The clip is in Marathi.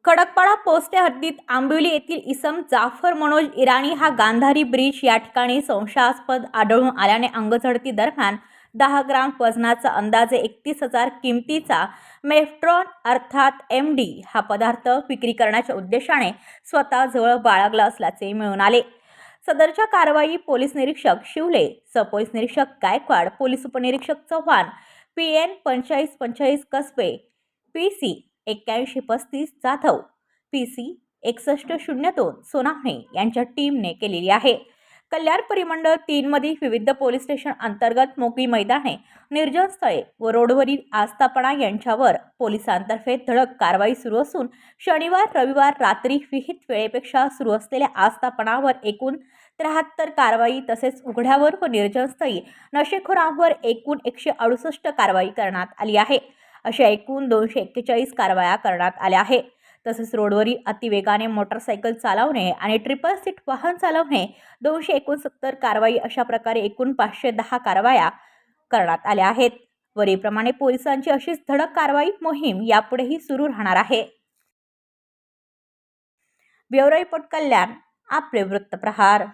खडकपाडा पोस्टे हद्दीत आंबिवली येथील इसम जाफर मनोज इराणी हा गांधारी ब्रिज या ठिकाणी संशयास्पद आढळून आल्याने अंगझडती दरम्यान 10 ग्राम वजनाचा अंदाजे 31,000 किमतीचा मेफ्ट्रॉन अर्थात MD हा पदार्थ विक्री करण्याच्या उद्देशाने स्वतःजवळ बाळगला असल्याचे मिळून आले। सदरच्या कारवाई पोलीस निरीक्षक शिवले, पोलीस निरीक्षक गायकवाड, पोलीस उपनिरीक्षक चव्हाण, PN 4545 कसबे, PC 8135 जाधव, PC 6102 सोनावणे यांच्या टीमने केलेली आहे। कल्याण परिमंडळ 3 मधील विविध पोलीस स्टेशन अंतर्गत मोकळी मैदाने, निर्जन स्थळे व रोडवरील आस्थापना यांच्यावर पोलिसांतर्फे धडक कारवाई सुरू असून शनिवार रविवार रात्री विहित वेळेपेक्षा सुरू असलेल्या आस्थापनावर एकूण 73 कारवाई तसेच उघड्यावर व निर्जन स्थळी नशेखोरांवर एकूण 168 कारवाई करण्यात आली आहे। अशा एकूण 241 कारवाया करण्यात आल्या आहेत। तसेच रोडवरील अतिवेगाने मोटारसायकल चालवणे आणि ट्रिपल सीट वाहन चालवणे 269 कारवाई अशा प्रकारे एकूण 510 कारवाया करण्यात आल्या आहेत। वरीलप्रमाणे पोलिसांची अशीच धडक कारवाई मोहीम यापुढेही सुरू राहणार आहे। ब्युरो रिपोर्ट कल्याण, आपले वृत्तप्रहार।